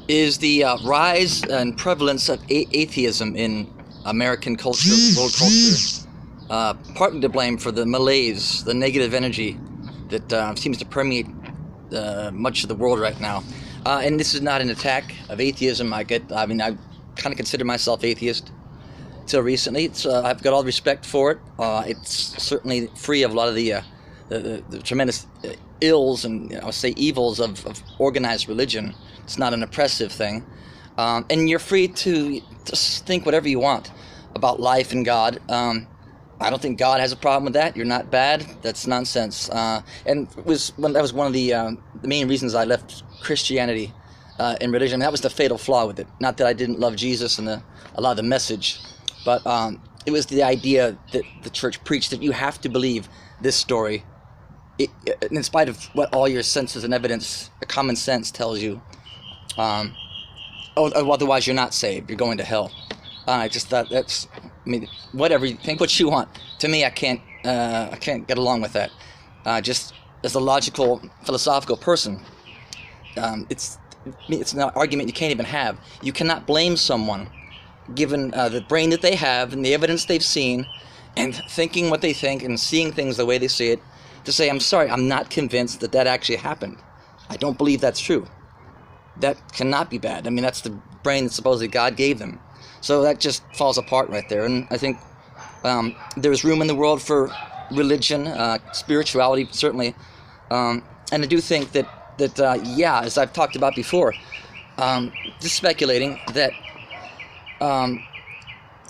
is the rise and prevalence of atheism in American culture, world culture, partly to blame for the malaise, the negative energy that seems to permeate much of the world right now. And this is not an attack of atheism. I kind of consider myself atheist till recently. I've got all the respect for it. It's certainly free of a lot of the tremendous ills and I'll say evils of organized religion. It's not an oppressive thing, and you're free to just think whatever you want about life and God. I don't think God has a problem with that. You're not bad. That's nonsense. And that was one of the main reasons I left Christianity and religion. That was the fatal flaw with it. Not that I didn't love Jesus and a lot of the message, but it was the idea that the church preached that you have to believe this story, in spite of what all your senses and evidence, common sense tells you. Otherwise you're not saved. You're going to hell. I just thought whatever, you think what you want. To me, I can't get along with that. Just as a logical, philosophical person, it's an argument you can't even have. You cannot blame someone, given the brain that they have and the evidence they've seen, and thinking what they think and seeing things the way they see it, to say, I'm sorry, I'm not convinced that actually happened. I don't believe that's true. That cannot be bad. That's the brain that supposedly God gave them. So that just falls apart right there. And I think there's room in the world for religion, spirituality, certainly. And I do think that as I've talked about before, just speculating that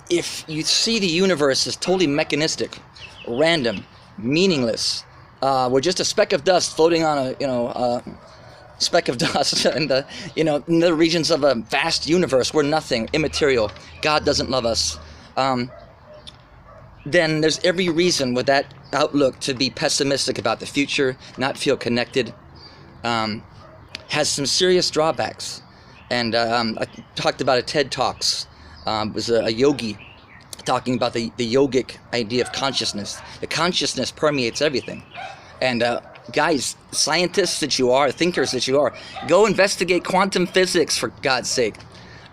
if you see the universe as totally mechanistic, random, meaningless, we're just a speck of dust floating on a speck of dust and in the regions of a vast universe, we're nothing, immaterial, God doesn't love us, then there's every reason with that outlook to be pessimistic about the future, not feel connected. Has some serious drawbacks. And I talked about a TED Talks. It was a yogi talking about the yogic idea of consciousness. The consciousness permeates everything. And guys, scientists that you are, thinkers that you are, go investigate quantum physics, for God's sake.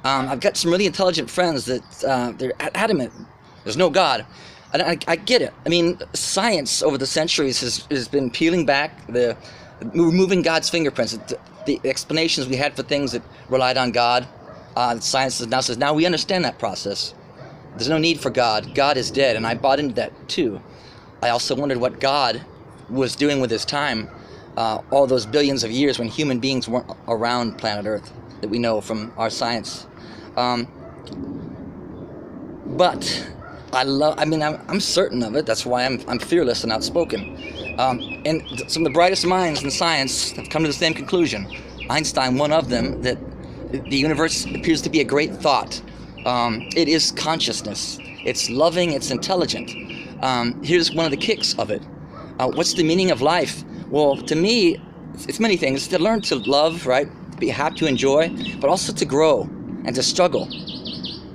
I've got some really intelligent friends that they're adamant there's no God. And I get it. Science over the centuries has been peeling back, removing God's fingerprints. The explanations we had for things that relied on God, science now says, now we understand that process. There's no need for God. God is dead. And I bought into that too. I also wondered what God was doing with his time, all those billions of years when human beings weren't around planet Earth that we know from our science. But I'm certain of it. That's why I'm fearless and outspoken. And some of the brightest minds in science have come to the same conclusion. Einstein, one of them, that the universe appears to be a great thought. It is consciousness. It's loving. It's intelligent. Here's one of the kicks of it. What's the meaning of life? Well, to me, it's many things. To learn to love, right? To be happy, to enjoy, but also to grow and to struggle.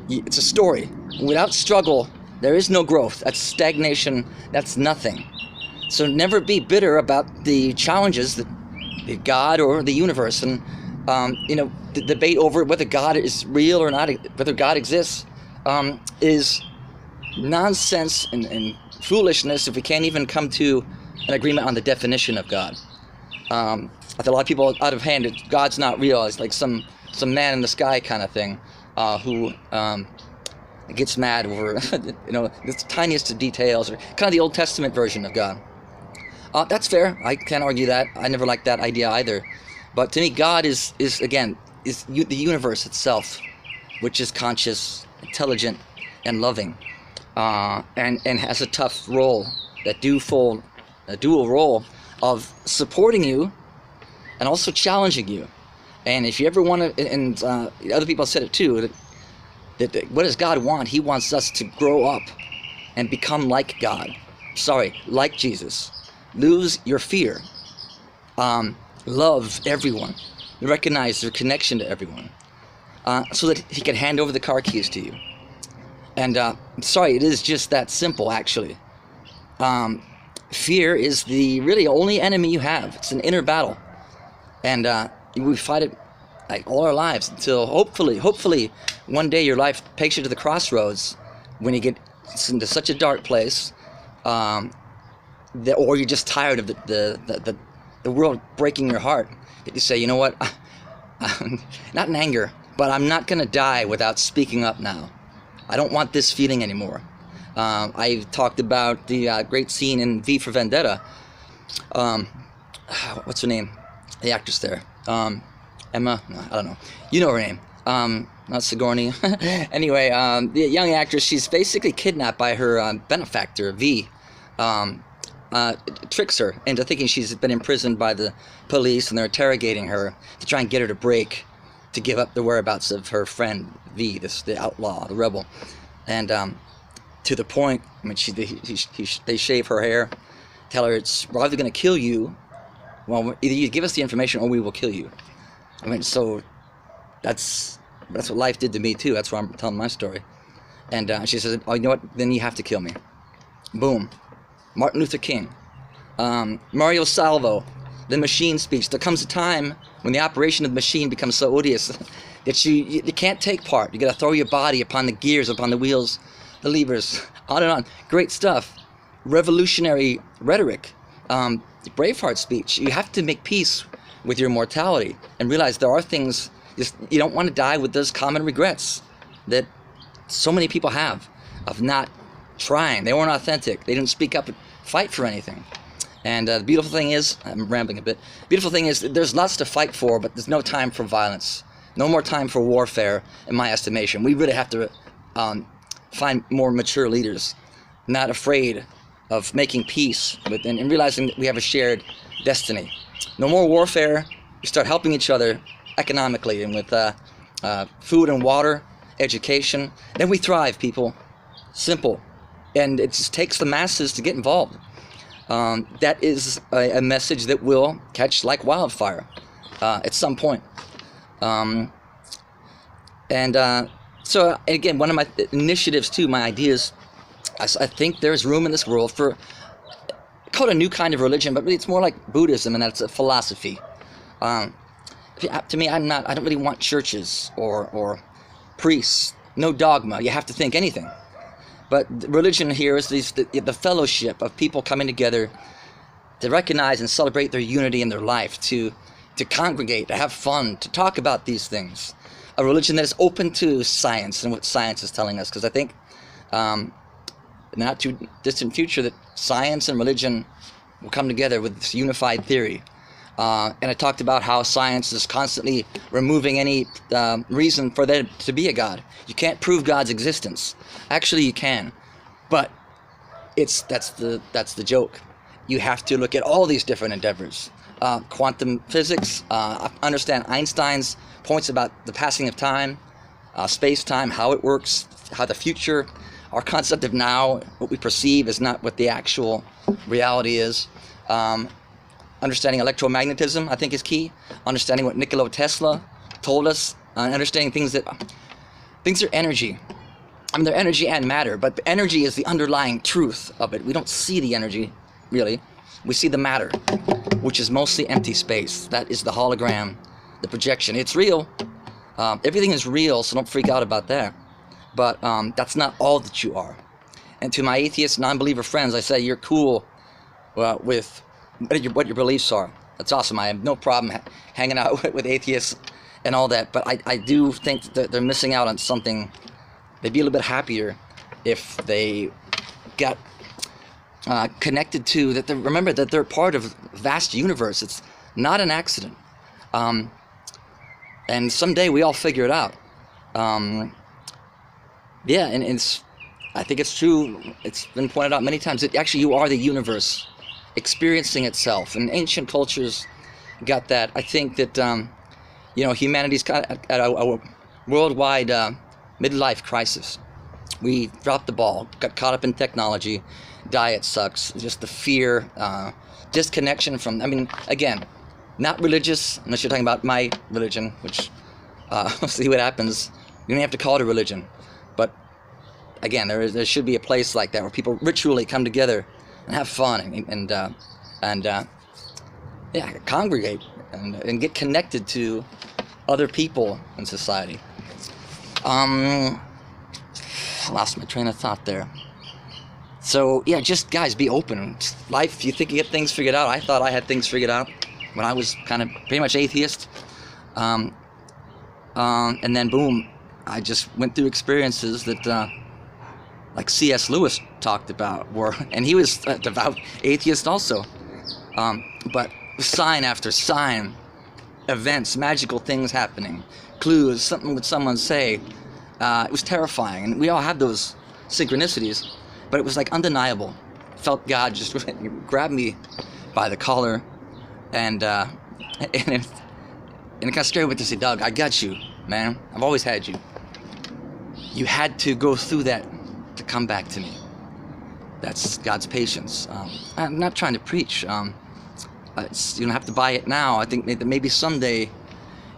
It's a story. Without struggle, there is no growth. That's stagnation. That's nothing. So never be bitter about the challenges that God or the universe, and the debate over whether God is real or not, whether God exists, is nonsense and foolishness if we can't even come to an agreement on the definition of God. I think a lot of people out of hand, God's not real. It's like some man in the sky kind of thing, who gets mad over the tiniest of details, or kind of the Old Testament version of God. That's fair. I can't argue that. I never liked that idea either. But to me, God is the universe itself, which is conscious, intelligent, and loving, and has a tough role, a dual role of supporting you and also challenging you. And if you ever want to, and other people said it too, that what does God want? He wants us to grow up and become like God. Like Jesus. Lose your fear. Love everyone. Recognize their connection to everyone. So that he can hand over the car keys to you. And it is just that simple, actually. Fear is the really only enemy you have. It's an inner battle. And we fight it like all our lives, until hopefully one day your life takes you to the crossroads when you get into such a dark place, or you're just tired of the world breaking your heart. That you say, you know what, not in anger, but I'm not going to die without speaking up now. I don't want this feeling anymore. I talked about the great scene in V for Vendetta. What's her name? The actress there. Emma? No, I don't know. You know her name. Not Sigourney. Anyway, the young actress, she's basically kidnapped by her benefactor, V. Tricks her into thinking she's been imprisoned by the police, and they're interrogating her to try and get her to give up the whereabouts of her friend V, the outlaw, the rebel. And to the point, I mean, they shave her hair, tell her we're either going to kill you, well, either you give us the information or we will kill you. I mean, so that's what life did to me too. That's why I'm telling my story. And she says, oh, you know what, then you have to kill me. Boom. Martin Luther King. Mario Salvo, the machine speech. There comes a time when the operation of the machine becomes so odious that you can't take part. You got to throw your body upon the gears, upon the wheels, the levers, on and on. Great stuff. Revolutionary rhetoric. Braveheart speech. You have to make peace with your mortality and realize there are things you don't want to die with those common regrets that so many people have of not trying. They weren't authentic. They didn't speak up and fight for anything. And the beautiful thing is, I'm rambling a bit, beautiful thing is that there's lots to fight for, but there's no time for violence. No more time for warfare, in my estimation. We really have to find more mature leaders, not afraid of making peace with, and realizing that we have a shared destiny. No more warfare. We start helping each other economically and with food and water, education. Then we thrive, people. Simple. And it just takes the masses to get involved. That is a message that will catch like wildfire at some point. So again, one of my initiatives too, my ideas, I think there's room in this world for, call it a new kind of religion, but really it's more like Buddhism, and that's a philosophy. To me, I don't really want churches or priests. No dogma. You have to think anything. But religion here is the fellowship of people coming together to recognize and celebrate their unity in their life, to congregate, to have fun, to talk about these things. A religion that is open to science and what science is telling us. Because I think in the not too distant future that science and religion will come together with this unified theory. And I talked about how science is constantly removing any reason for there to be a God. You can't prove God's existence. Actually, you can, but that's the joke. You have to look at all these different endeavors. Quantum physics, understand Einstein's points about the passing of time, space-time, how it works, how the future, our concept of now, what we perceive is not what the actual reality is. Understanding electromagnetism, I think, is key. Understanding what Nikola Tesla told us. Understanding things are energy. I mean, they're energy and matter, but energy is the underlying truth of it. We don't see the energy, really. We see the matter, which is mostly empty space. That is the hologram, the projection. It's real. Everything is real, so don't freak out about that. But that's not all that you are. And to my atheist, non-believer friends, I say you're cool with what your beliefs are. That's awesome. I have no problem hanging out with atheists and all that, but I do think that they're missing out on something. They'd be a little bit happier if they got connected to that. Remember that they're part of a vast universe. It's not an accident. And someday we all figure it out. Yeah, and I think it's true. It's been pointed out many times that actually you are the universe experiencing itself, and ancient cultures got that. I think that humanity's got at a worldwide midlife crisis. We dropped the ball, got caught up in technology, diet sucks, just the fear, disconnection from, I mean, again, not religious, unless you're talking about my religion, which we'll see what happens. You don't have to call it a religion, but again, there should be a place like that where people ritually come together and have fun and congregate and get connected to other people in society. I lost my train of thought there. So yeah, just guys, be open. Life, you think you get things figured out. I thought I had things figured out when I was kind of pretty much atheist. And then boom, I just went through experiences that like C.S. Lewis talked about, and he was a devout atheist also. But sign after sign, events, magical things happening, clues, something would someone say. It was terrifying, and we all had those synchronicities, but it was like undeniable. Felt God just grab me by the collar, and it kind of scared me to say, Doug, I got you, man. I've always had you. You had to go through that to come back to me. That's God's patience. I'm not trying to preach. You don't have to buy it now. I think maybe someday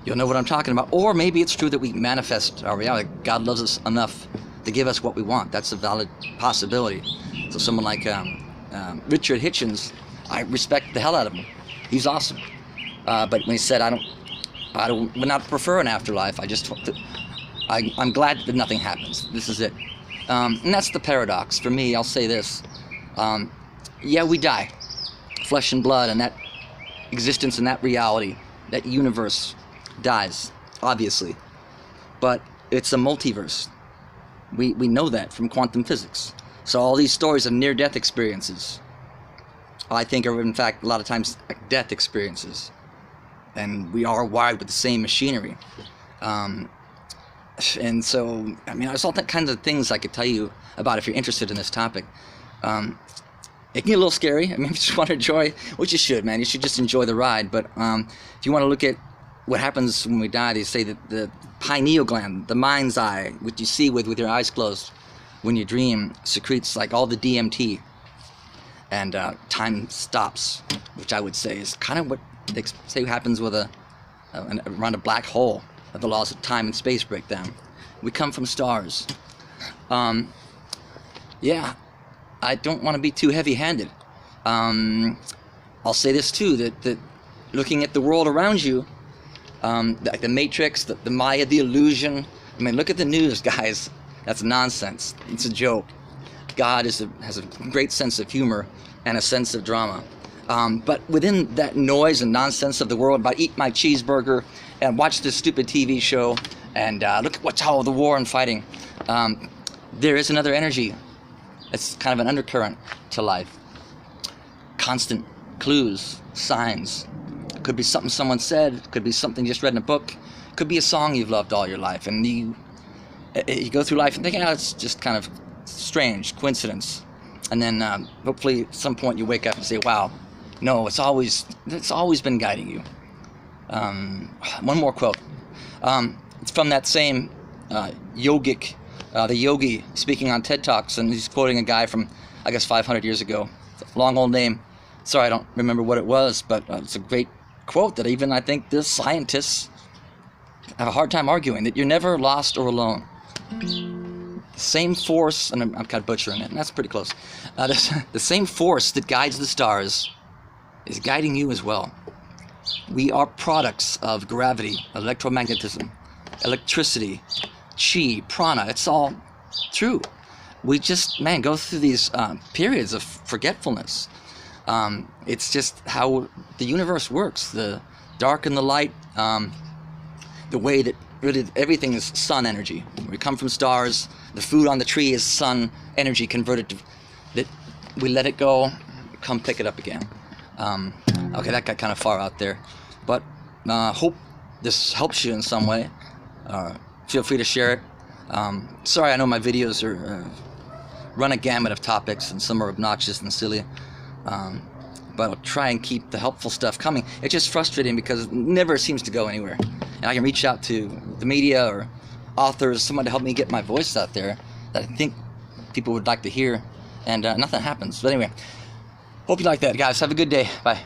you'll know what I'm talking about. Or maybe it's true that we manifest our reality. God loves us enough to give us what we want. That's a valid possibility. So someone like Richard Hitchens, I respect the hell out of him. He's awesome. But when he said, I would not prefer an afterlife. I'm glad that nothing happens. This is it. And that's the paradox. For me, I'll say this. Yeah, we die. Flesh and blood, and that existence and that reality, that universe dies, obviously. But it's a multiverse. We know that from quantum physics. So all these stories of near-death experiences, I think are in fact a lot of times death experiences. And we are wired with the same machinery. And so, I mean, there's all that kinds of things I could tell you about if you're interested in this topic. It can get a little scary. I mean, if you just want to enjoy, which you should, man. You should just enjoy the ride. But if you want to look at what happens when we die, they say that the pineal gland, the mind's eye, what you see with your eyes closed when you dream, secretes like all the DMT. And time stops, which I would say is kind of what they say happens with around a black hole. The laws of time and space break down. We come from stars. Yeah, I don't want to be too heavy-handed. I'll say this too, that looking at the world around you, like the Matrix, the Maya, the illusion. I mean, look at the news, guys. That's nonsense. It's a joke. God has a great sense of humor and a sense of drama. But within that noise and nonsense of the world, about eat my cheeseburger and watch this stupid TV show and look at what's all the war and fighting, there is another energy. It's kind of an undercurrent to life. Constant clues, signs. It could be something someone said. It could be something you just read in a book. It could be a song you've loved all your life. And you go through life and think, it's just kind of strange, coincidence. And then hopefully at some point you wake up and say, wow, no, it's always been guiding you. One more quote. It's from that same yogic, the yogi speaking on TED Talks, and he's quoting a guy from, I guess, 500 years ago. It's a long old name. Sorry, I don't remember what it was, but it's a great quote that even I think the scientists have a hard time arguing, that you're never lost or alone. The same force, and I'm kind of butchering it, and that's pretty close. The same force that guides the stars is guiding you as well. We are products of gravity, electromagnetism, electricity, chi, prana. It's all true. We just, go through these periods of forgetfulness. It's just how the universe works, the dark and the light, the way that really everything is sun energy. We come from stars. The food on the tree is sun energy converted to, that we let it go, come pick it up again. Okay, that got kind of far out there, but hope this helps you in some way. Feel free to share it. Sorry, I know my videos run a gamut of topics, and some are obnoxious and silly, but I'll try and keep the helpful stuff coming. It's just frustrating because it never seems to go anywhere, and I can reach out to the media or authors, someone to help me get my voice out there that I think people would like to hear, and nothing happens. But anyway, hope you like that, guys. Have a good day. Bye.